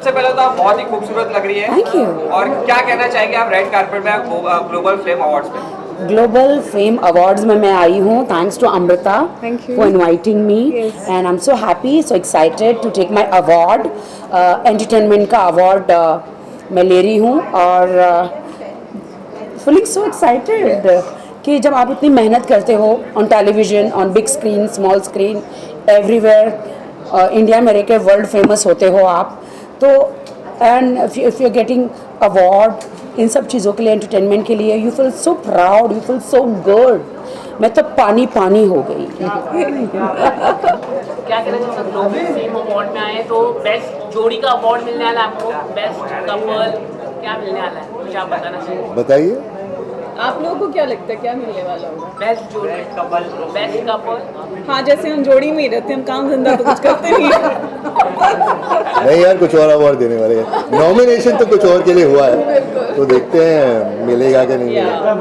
सबसे पहले तो आप बहुत ही खूबसूरत लग रही है। Thank you. और क्या कहना चाहेंगे आप रेड कार्पेट में ग्लोबल फ्लेम अवार्ड्स में? ग्लोबल फेम अवार्ड्स में मैं आई हूँ thanks to Amrita Thank you. For inviting me Yes. And I am so happy so excited to take my award. Entertainment का अवार्ड मैं ले रही हूँ और फीलिंग सो एक्साइटेड कि जब आप इतनी मेहनत करते हो on television on big screen small screen everywhere India में रह के वर्ल्ड फेमस होते हो आप तो and if you getting award in सब चीज़ों के लिए एंटरटेनमेंट के लिए you feel so proud you feel so good. मैं तो पानी पानी हो गई। क्या कहना चाहिए ग्लोबल फिल्म अवार्ड में आए तो बेस्ट जोड़ी का अवार्ड मिलने वाला है आपको, बेस्ट कपल क्या मिलने वाला है कुछ आप बताना चाहिए? बताइए। आप लोगों को क्या लगता है क्या मिलने वाला होगा? बेस्ट जोड़ी कपल, बेस्ट कपल। हाँ, जैसे हम जोड़ी में ही रहते हैं, हम काम धंधा तो कुछ करते नहीं हैं। नहीं यार, कुछ और अवार्ड देने वाले हैं। नॉमिनेशन तो कुछ और के लिए हुआ है तो देखते हैं मिलेगा कि नहीं मिलेगा।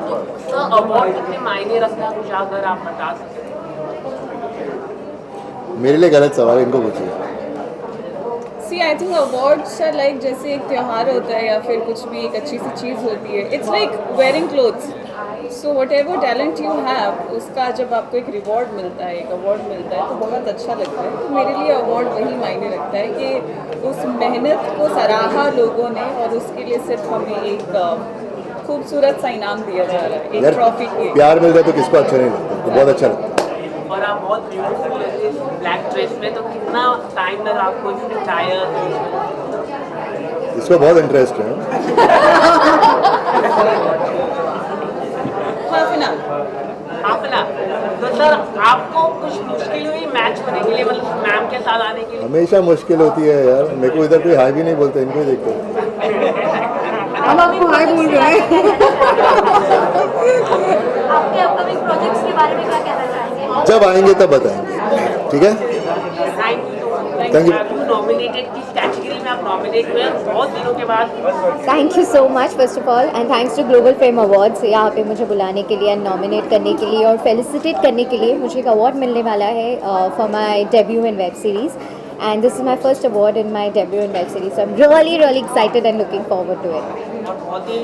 तो सर अवार्ड कितने मायने रखता है कुछ अगर आप बता सकें? मेरे लिए गलत सवाल है, इनको पूछिए। See I think awards are like जैसे एक त्यौहार होता है या फिर कुछ भी एक अच्छी सी चीज़ होती है। It's like wearing clothes, so what ever talent you have उसका जब आपको एक रिवॉर्ड मिलता है, एक अवार्ड मिलता है तो बहुत अच्छा लगता है। तो मेरे लिए अवार्ड वही मायने रखता है कि उस मेहनत को सराहा लोगों ने और उसके लिए सिर्फ हमें एक खूबसूरत सा इनाम दिया जा रहा है, एक ट्रॉफी के। प्यार मिल जाए तो किसको अच्छा नहीं लगता, तो बहुत अच्छा लगता है। और आप बहुत ब्यूटीफुल लग रही है ब्लैक ड्रेस में, तो कितना टाइम लगा आपको इसमें टायर? इसको बहुत इंटरेस्ट है। हाफ एन तो सर आपको कुछ मुश्किल हुई मैच होने के लिए, मतलब मैम के साथ आने के लिए? हमेशा मुश्किल होती है यार, मेरे को इधर कोई हाई भी नहीं बोलता, इनको ही देखते हैं। हम आपको हाय बोल रहे हैं। आपके अपकमिंग प्रोजेक्ट्स के बारे में क्या कहना चाहेंगे? जब आएंगे तब बताएंगे, ठीक है? Thank you. नॉमिनेटेड किस कैटेगरी में आप नॉमिनेट हुए बहुत दिनों के बाद? Thank you so much first of all and thanks to global fame awards यहाँ पे मुझे बुलाने के लिए एंड नॉमिनेट करने के लिए और फेलिसिटेट करने के लिए। मुझे एक अवार्ड मिलने वाला है for my debut in web series and this is my first award in my debut in web series, so I'm really excited and looking forward to it. और बहुत ही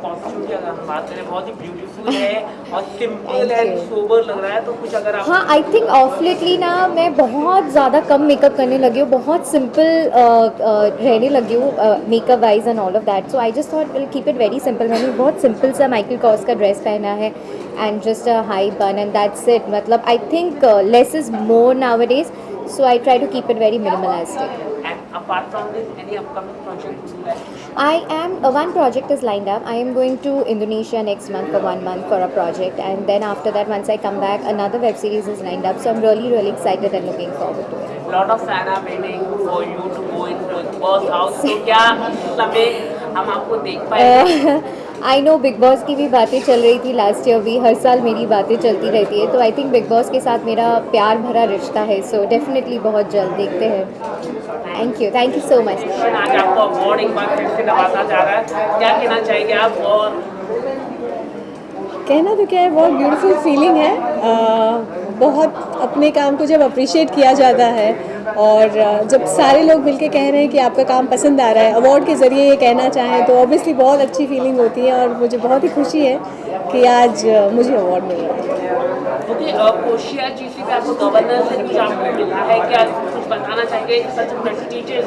कॉस्ट्यूम की अगर हम बात करें बहुत ही ब्यूटीफुल है और सिंपल एंड सोबर लग रहा है, तो कुछ अगर आप... हाँ, आई थिंक ऑफ लेटली ना मैं बहुत ज़्यादा कम मेकअप करने लगी हूँ, बहुत सिंपल रहने लगी हूँ makeup wise and all of that, so I just thought will keep it very simple. मैंने बहुत सिंपल सा माइकल कॉर्स का ड्रेस पहना है एंड जस्ट अ हाई बन एंड दैट्स इट। मतलब I think less is more nowadays, so I try to keep it very minimalistic. And apart from this, any upcoming project? I am one project is lined up. I am going to Indonesia next month for 1 month for a project, and then after that, once I come back, another web series is lined up. So I'm really excited and looking forward to it. A lot of fans are waiting for you to go into Big Boss house. तो क्या समय हम आपको देख पाएंगे? I know big boss की भी बातें चल रही थी लास्ट ईयर भी, हर साल मेरी बातें चलती रहती है, तो आई थिंक बिग बॉस के साथ मेरा प्यार भरा रिश्ता है, सो डेफिनेटली बहुत जल्द देखते हैं। Thank you so much. आज आपको अवार्ड एक बार फिर से नवाजा जा रहा है, क्या कहना चाहेंगे आप? और कहना तो क्या है, बहुत ब्यूटीफुल फीलिंग है। बहुत अपने काम को जब अप्रिशिएट किया जाता है और जब सारे लोग मिलके कह रहे हैं कि आपका काम पसंद आ रहा है, अवार्ड के ज़रिए ये कहना चाहें, तो ऑब्वियसली बहुत अच्छी फीलिंग होती है और मुझे बहुत ही खुशी है कि आज मुझे अवार्ड मिल रहा है। क्योंकि कोशिया जीसी पे आपको गवर्नर से कुछ आपको मिला है, क्या कुछ बताना चाहेंगे? सच प्रेस्टीजियस।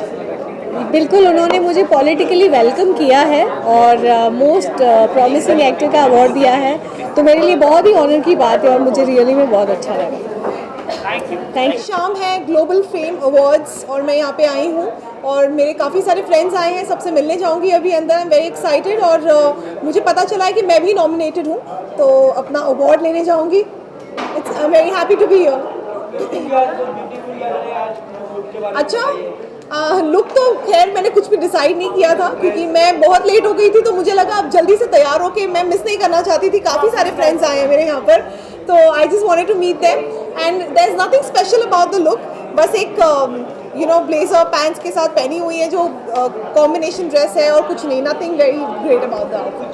बिल्कुल, उन्होंने मुझे पॉलिटिकली वेलकम किया है और मोस्ट प्रॉमिसिंग एक्टर का अवार्ड दिया है, तो मेरे लिए बहुत ही ऑनर की बात है और मुझे रियली में बहुत अच्छा लगा। थैंक शाम है ग्लोबल फेम अवार्ड्स और मैं यहाँ पे आई हूँ और मेरे काफ़ी सारे फ्रेंड्स आए हैं, सबसे मिलने जाऊँगी अभी अंदर। आई एम वेरी एक्साइटेड और मुझे पता चला है कि मैं भी नॉमिनेटेड हूँ, तो अपना अवार्ड लेने जाऊँगी। It's I am very happy to be here. अच्छा, लुक तो खैर मैंने कुछ भी डिसाइड नहीं किया था क्योंकि मैं बहुत लेट हो गई थी, तो मुझे लगा अब जल्दी से तैयार होके मैं मिस नहीं करना चाहती थी। काफ़ी सारे फ्रेंड्स आए हैं मेरे यहाँ पर, तो I just wanted to meet them and there is nothing special about the look. बस एक ब्लेजर पैंट्स के साथ पहनी हुई है जो कॉम्बिनेशन ड्रेस है और कुछ नहीं, nothing very great about the outfit.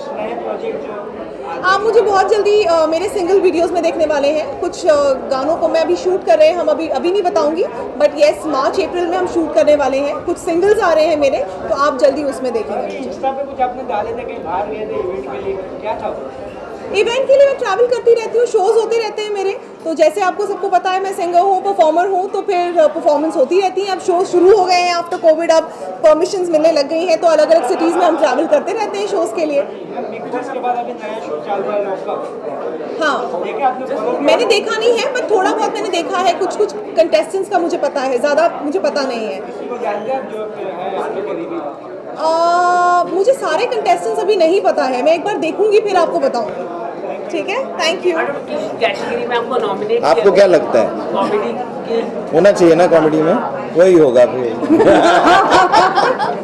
आप मुझे बहुत जल्दी मेरे सिंगल वीडियोस में देखने वाले हैं। कुछ गानों को मैं अभी शूट कर रहे हैं, हम अभी नहीं बताऊंगी, बट येस मार्च अप्रैल में हम शूट करने वाले हैं। कुछ सिंगल्स आ रहे हैं मेरे, तो आप जल्दी उसमें देखेंगे। इंस्टा पे कुछ आपने डाले थे, कहीं बाहर गए थे इवेंट के लिए, क्या था? इवेंट के लिए मैं ट्रैवल करती रहती हूँ, शोज़ होते रहते हैं मेरे। तो जैसे आपको सबको पता है मैं सिंगर हूँ, परफॉर्मर हूँ, तो फिर परफॉर्मेंस होती रहती है। अब शोज़ शुरू हो गए हैं आफ्टर कोविड, अब परमिशंस मिलने लग गई हैं, तो अलग अलग सिटीज़ में हम ट्रैवल करते रहते हैं शोज़ के लिए। बिग बॉस के बाद अभी नया शो चालू है आपका, हाँ, देखा आपने? मैंने देखा नहीं है, पर थोड़ा बहुत मैंने देखा है। कुछ कुछ कंटेस्टेंट्स का मुझे पता है, ज़्यादा मुझे पता नहीं है। किसी को जानते हैं आप जो है आपके करीबी? मुझे सारे कंटेस्टेंट्स अभी नहीं पता है, मैं एक बार देखूंगी फिर आपको बताऊंगी। ठीक है, थैंक यू। किस कैटेगरी में आपको नॉमिनेट आपको क्या लगता है कॉमेडी की? होना चाहिए ना कॉमेडी में? वही होगा फिर।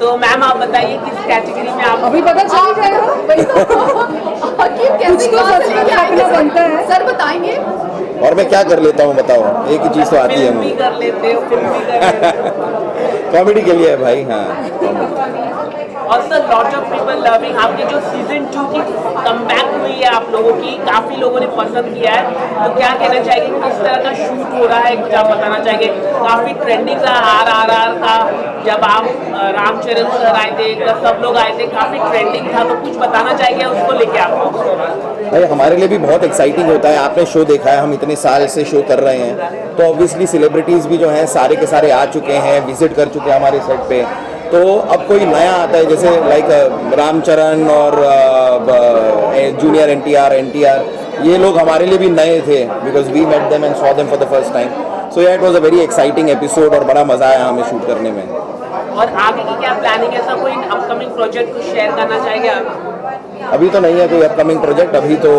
तो मैम आप बताइए किस कैटेगरी में आप अभी पता चल जाएगा। कैसे बनता है सर, बताएंगे। और मैं क्या कर लेता हूँ बताओ, एक ही चीज़ तो आती है फिल्म भी मुझे, कर लेते हो, फिल्म भी कर लेते हो। कॉमेडी के लिए है भाई। हाँ, और sir lot of people loving आपकी जो सीजन 2 की कमबैक हुई है आप लोगों की, काफी लोगों ने पसंद किया है। तो क्या कहना चाहेंगे, किस तरह का शूट हो रहा है, कुछ आप बताना चाहेंगे? काफी ट्रेंडिंग रहा RRR का, जब आप रामचरण सर आए थे, सब लोग आए थे, काफी ट्रेंडिंग था। तो कुछ बताना चाहेंगे उसको लेके आपको? भाई हमारे लिए भी बहुत एक्साइटिंग होता है। आपने शो देखा है, हम इतने साल से शो कर रहे हैं, तो ऑब्वियसली सेलिब्रिटीज़ भी जो हैं सारे के सारे आ चुके हैं, विजिट कर चुके हैं हमारे सेट पे। तो अब कोई नया आता है, जैसे लाइक रामचरण और जूनियर NTR, ये लोग हमारे लिए भी नए थे, because we met them and saw them for the first time. So yeah it was a very exciting episode और बड़ा मज़ा आया हमें शूट करने में। और आगे की क्या प्लानिंग है सर? कोई अपकमिंग प्रोजेक्ट कुछ शेयर करना चाहेंगे आप? अभी तो नहीं है कोई अपकमिंग प्रोजेक्ट, अभी तो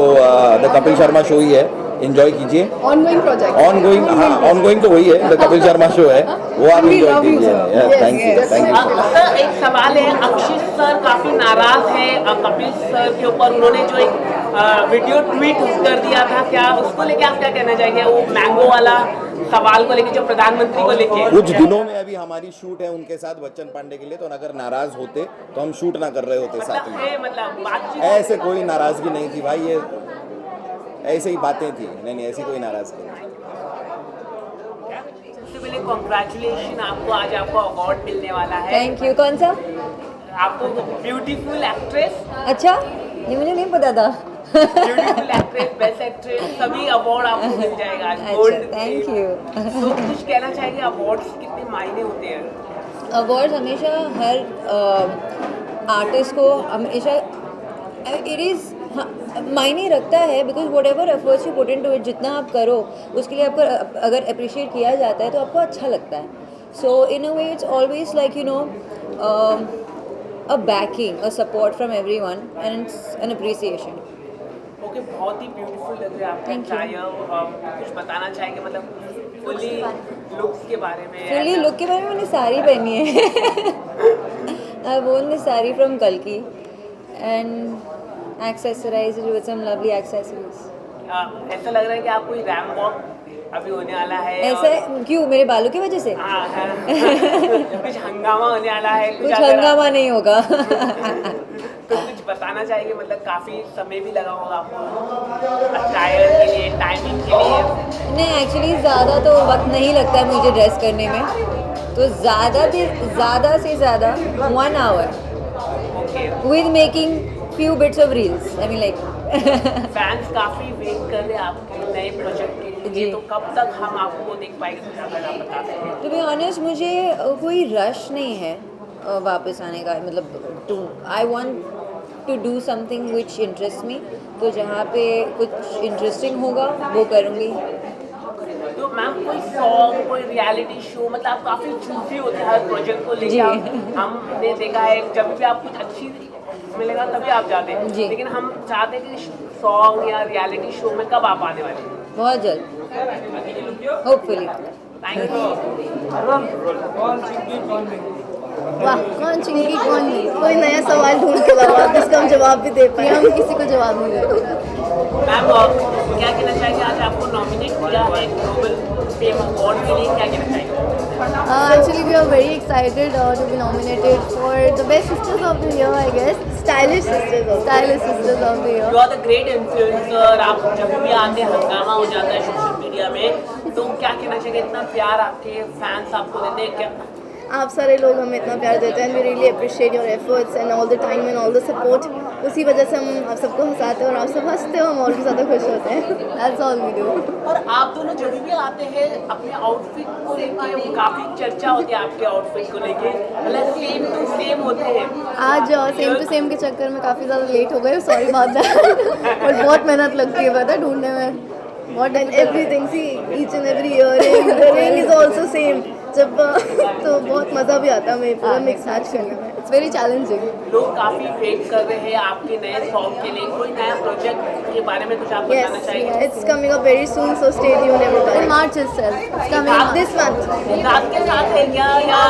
द कपिल शर्मा शो ही है, एंजॉय कीजिए। ऑनगोइंग प्रोजेक्ट, ऑनगोइंग, हाँ ऑनगोइंग तो वही है, द कपिल शर्मा शो है, वो आप एंजॉय कीजिए। Thank you, thank you. Sir एक सवाल है, अक्षित सर काफी नाराज है कपिल सर के ऊपर, उन्होंने जो एक वीडियो ट्वीट कर दिया था, क्या उसको लेके आप क्या कहना चाहेंगे? वो मैंगो वाला सवाल को लेके, जो प्रधानमंत्री को लेके। कुछ दिनों में अभी हमारी शूट है उनके साथ बच्चन पांडे के लिए, तो अगर नाराज होते तो हम शूट ना कर रहे होते साथ में। मतलब बातचीत ऐसे कोई नाराजगी नहीं थी भाई, ये ऐसे ही बातें थी। नहीं, ऐसी कोई नाराजगी नहीं। सबसे पहले कॉन्ग्रेचुलेशन आपको, आज आपको अवार्ड मिलने वाला है। Thank you. कौन सा? आपको ब्यूटीफुल एक्ट्रेस, अच्छा, ये मुझे नहीं पता था। ब्यूटीफुल एक्ट्रेस, बेस्ट एक्ट्रेस, सभी अवार्ड आपको मिल जाएगा आज। गोल्ड। Thank you. तो कुछ कहना चाहेंगे, अवार्ड्स कितने मायने होते हैं? अवार्ड हमेशा हर आर्टिस्ट को हमेशा इट इज़ मायने रखता है, because whatever efforts you put into it, जितना आप करो उसके लिए आपको अगर अप्रिशिएट किया जाता है तो आपको अच्छा लगता है। So in a way it's always like a backing, a support from everyone and it's an appreciation. Okay, बहुत ही ब्यूटीफुल लग रहा है आपका Thank you. अटायर। कुछ बताना चाहेंगे, मतलब फुली लुक्स के बारे में? फुली लुक के बारे में मैंने साड़ी पहनी है। I worn this sari from कल्कि and accessorized with some lovely accessories. ऐसा लग रहा है कि आप कोई रैम वॉक अभी होने वाला है। ऐसा क्यों? मेरे बालों की वजह से? हाँ, कुछ हंगामा होने वाला है? कुछ हंगामा नहीं होगा। तो कुछ बताना चाहिए, मतलब काफी समय भी लगा होगा आपको अटायर के लिए, टाइमिंग के लिए? नहीं, एक्चुअली ज़्यादा तो वक्त नहीं लगता है मुझे ड्रेस करने में, तो ज़्यादा से ज़्यादा 1 hour with making few bits of reels. I mean like fans काफी वेट कर रहे हैं आपके नए प्रोजेक्ट के लिए, तो कब तक हम आपको देख पाएंगे, कुछ अगर आप बता सकें? टू बी ऑनेस्ट मुझे कोई रश नहीं है वापस आने का, मतलब I want to do something which interest me, तो जहाँ पे कुछ इंटरेस्टिंग होगा वो करूँगी। तो मैम कोई सॉन्ग, कोई रियलिटी शो, मतलब आप काफ़ी चूजी होते हैं हर प्रोजेक्ट को लेकर। हमने देखा है जब भी आप कुछ अच्छी मिलेगा तभी आप जाते हैं, लेकिन हम चाहते हैं कि सॉन्ग या रियलिटी शो में कब आप आने वाले हैं? बहुत जल्द, होपफुली। Thank you. वाह, कौन चिंकी कौन नहीं? कोई नया सवाल ढूंढ के लाओ जिसका हम जवाब भी दे पाए, हम किसी को जवाब नहीं दे। मैम क्या कहना चाहेंगे आज आपको नॉमिनेट किया है ग्लोबल फेम अवार्ड के लिए, क्या कहना चाहेंगे? Actually, we are very excited to be nominated for the best sisters of the year, I guess. Stylish sisters of the year. You are the great influencer, आप जब भी आते हैं हंगामा हो जाता है सोशल मीडिया में, तो क्या कहना चाहिए, इतना प्यार आपके फैंस आपको देते हैं क्या? आप सारे लोग हमें इतना प्यार देते हैं, we really appreciate your efforts and all the time and all the support. उसी वजह से हम आप सबको हंसाते हैं और आप सब हंसते हो, हम और भी ज़्यादा खुश होते हैं. That's all we do. और आप दोनों जब भी आते हैं अपने आउटफिट को लेके काफ़ी चर्चा होती है आपके आउटफिट को लेके, मतलब सेम टू सेम होते हैं. आज सेम टू सेम के चक्कर में काफ़ी ज़्यादा लेट हो गए, सॉरी अबाउट दैट. और बहुत मेहनत लगती है पता ढूंढने में. What and everything, see each and every earring, the ring is also same. जब तो बहुत मज़ा भी आता है हमें पूरा मिक्स मैच करने में. It's very challenging. लोग काफ़ी वेट कर रहे हैं आपके नए सॉन्ग के लिए, कोई नया प्रोजेक्ट के बारे में कुछ आप बताना चाहेंगे? Yes, it's coming up very soon, so stay tuned everybody. In March itself, it's coming up this month. रात के साथ है क्या या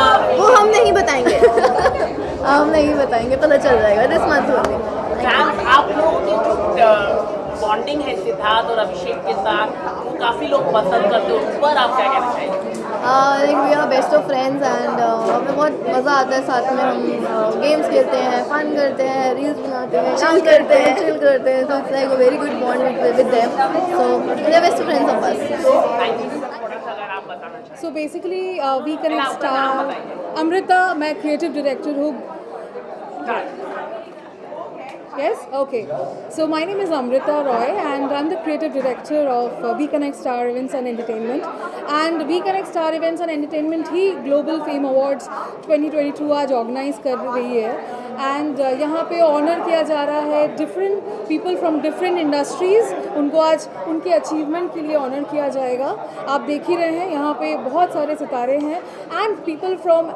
वो हम नहीं बताएंगे. हम नहीं बताएंगे, पता चल जाएगा this month only. फैंस आप लोगों की जो बॉन्डिंग है सिद्धार्थ और अभिषेक के साथ, वो काफ़ी लोग पसंद करते हैं, उस पर आप क्या कहना चाहेंगे? Like we are best of friends and हमें बहुत मज़ा आता है साथ में. हम गेम्स खेलते हैं, फन करते हैं, रील्स बनाते हैं, चिल करते हैं, तो it's like a very good bond with them. So we are best friends of us. Thank you. थोड़ा सा अगर आप बताना चाहें. So basically, we connect star. Amrita, मैं creative director हूँ. Yes? Okay. So my name is Amrita Roy and I'm the creative director of We Connect Star Events and Entertainment. And We Connect Star Events and Entertainment he Global Fame Awards 2022 आज organise कर रही है. And यहाँ पे honour किया जा रहा है different people from different industries. उनको आज उनके अचीवमेंट के लिए ऑनर किया जाएगा. आप देख ही रहे हैं यहाँ पे बहुत सारे सितारे हैं and people from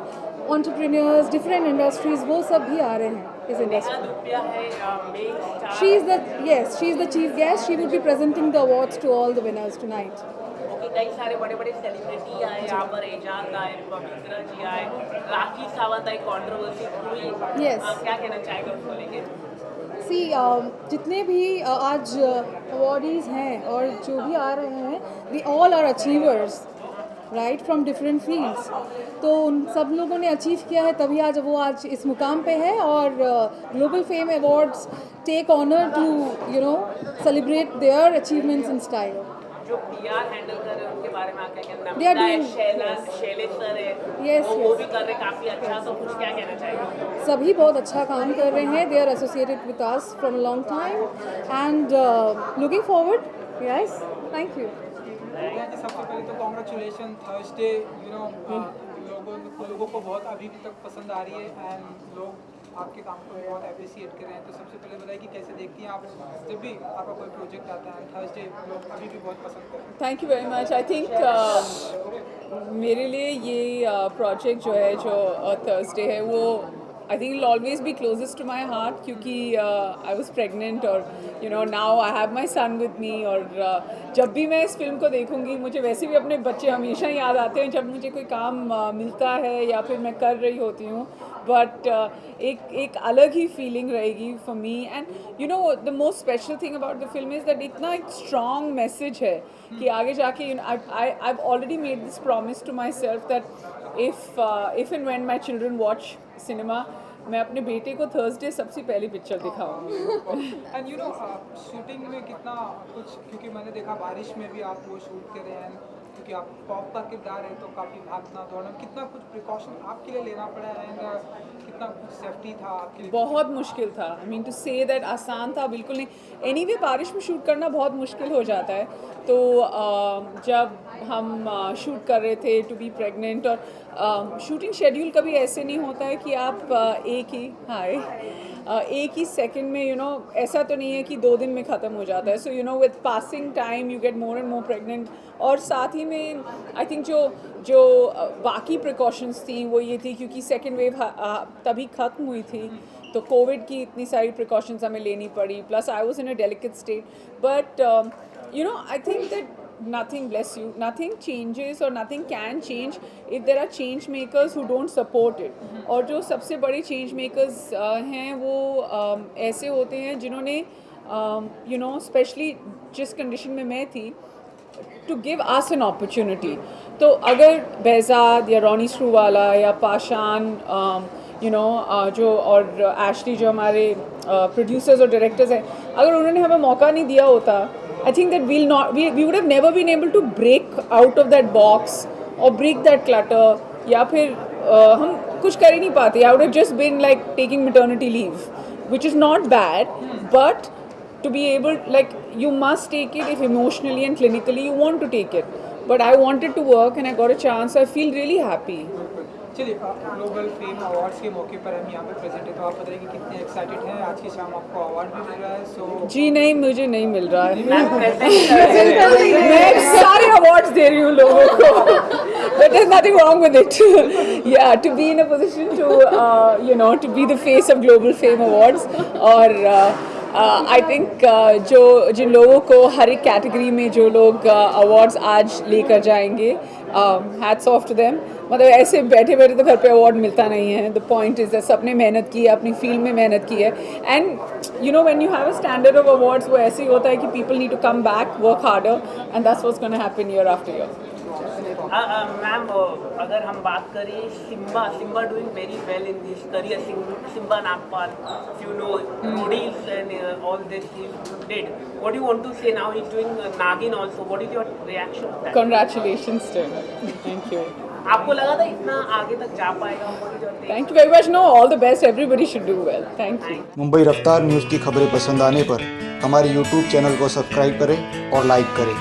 entrepreneurs, different industries, वो सब भी आ रहे हैं इस industry. She is the chief guest. She will be presenting the awards to all the winners tonight. कई सारे बड़े बड़े सेलिब्रिटी आए यहाँ पर, एजाज आए, पवित्रा जी आए, राखी सावंत आई, कंट्रोवर्सी हुई. Yes. आप क्या कहना चाहेंगे उसको लेके? See, जितने भी आज अवॉर्डीज़ हैं और जो भी आ रहे हैं, they all are achievers. Right from different fields. तो उन सब लोगों ने अचीव किया है तभी आज वो आज इस मुकाम पे है. और global fame awards take honour to celebrate their achievements in style. जो पीआर हैंडल कर रहे हैं उनके बारे में आप क्या कहना They are है? doing- शैलेश सर है, Yes, तो वो yes. भी कर रहे हैं काफ़ी अच्छा, तो कुछ क्या कहना चाहेंगे? सभी बहुत अच्छा काम कर रहे हैं. They are associated with us from a long time and looking forward. Yes, thank you. सबसे पहले तो कॉन्ग्रेचुलेशन. थर्सडे लोगों को बहुत अभी तक पसंद आ रही है एंड लोग आपके काम को बहुत अप्रिशिएट कर रहे हैं. तो सबसे पहले बताइए कि कैसे देखती हैं आप जब भी आपका कोई प्रोजेक्ट आता है. थर्सडे लोग अभी भी बहुत पसंद कर रहे हैं. Thank you very much. I think मेरे लिए ये प्रोजेक्ट जो है जो थर्सडे है वो I think will always be closest to my heart क्योंकि आई वॉज प्रेगनेंट और now I have my son with me. और जब भी मैं इस फिल्म को देखूंगी मुझे वैसे भी अपने बच्चे हमेशा याद आते हैं जब मुझे कोई काम मिलता है या फिर मैं कर रही होती हूँ. बट एक अलग ही फीलिंग रहेगी for me. And the most special thing about the film is that इतना एक स्ट्रॉन्ग मैसेज है कि आगे जाके I have already made this promise to myself that if and when my children watch cinema मैं अपने बेटे को थर्सडे सबसे पहली पिक्चर दिखाऊंगी. एंड शूटिंग में कितना कुछ, क्योंकि मैंने देखा बारिश में भी आप वो शूट कर रहे हैं क्योंकि आप पॉप का किरदार है तो काफ़ी भागना दौड़ना, कितना कुछ प्रिकॉशन आपके लिए लेना पड़ा है एंड कितना कुछ सेफ्टी था आपके लिए? बहुत मुश्किल था. I mean to say that आसान था बिल्कुल नहीं. एनीवे बारिश में शूट करना बहुत मुश्किल हो जाता है. तो जब हम शूट कर रहे थे टू बी प्रेग्नेंट और शूटिंग शेड्यूल कभी ऐसे नहीं होता है कि आप एक ही सेकंड में ऐसा तो नहीं है कि 2 दिन में ख़त्म हो जाता है. So with passing time you get more and more pregnant. और साथ ही में आई थिंक जो बाकी प्रिकॉशंस थी वो ये थी क्योंकि सेकेंड वेव तभी ख़त्म हुई थी तो कोविड की इतनी सारी प्रिकॉशंस हमें लेनी पड़ी. Plus I was in a delicate state. But I think that nothing, bless you, nothing changes or nothing can change if there are change makers who don't support it. और जो सबसे बड़े change makers हैं वो ऐसे होते हैं जिन्होंने स्पेशली जिस कंडीशन में मैं थी, to give us an opportunity. तो अगर बेहज़ाद या रॉनी स्क्रूवाला या पाशान जो और एशली जो हमारे प्रोड्यूसर्स और डायरेक्टर्स हैं, अगर उन्होंने हमें मौका नहीं दिया होता, I think that we would have never been able to break out of that box और ब्रेक दैट क्लटर, या फिर हम कुछ कर ही नहीं पाते. I would have just been like taking maternity leave, which is not bad, but to be able, like, you must take it if emotionally and clinically you want to take it. But I wanted to work and I got a chance, so I feel really happy. चलिए, global fame awards के मौके पर हम यहाँ पे present है, तो आप बताइए कि कितने एक्साइटेड हैं. आज की शाम आपको अवार्ड भी मिल रहा है, सो जी नहीं, मुझे नहीं मिल रहा है. मैं सारे अवार्ड्स दे रही हूँ लोगों को. But there's nothing wrong with it. Yeah, to be in a position to to be the face of Global Fame Awards. और आई थिंक जिन लोगों को हर एक कैटेगरी में जो लोग अवार्ड्स आज लेकर जाएंगे, हैट्स ऑफ टू देम. मतलब ऐसे बैठे बैठे तो घर पे अवार्ड मिलता नहीं है. द पॉइंट इज दैट सबने मेहनत की है, अपनी फील्ड में मेहनत की है. And when you have a standard of awards, वो ऐसे ही होता है कि people need to come back, work harder, and that's what's gonna happen year after year. Ma'am, अगर हम बात करें Simba doing very well in this career. Simba Nagpal, you know, Rodis and all this he did. What do you want to say now? He's doing Nagin also. What is your reaction to that? Congratulations to him. Thank you. आपको लगा था इतना आगे तक जा पाएगा? Thank you very much. No, all the best. Everybody should do well. Thank you. Mumbai रफ्तार news की खबरें पसंद आने पर हमारे YouTube चैनल को सब्सक्राइब करें और लाइक करें.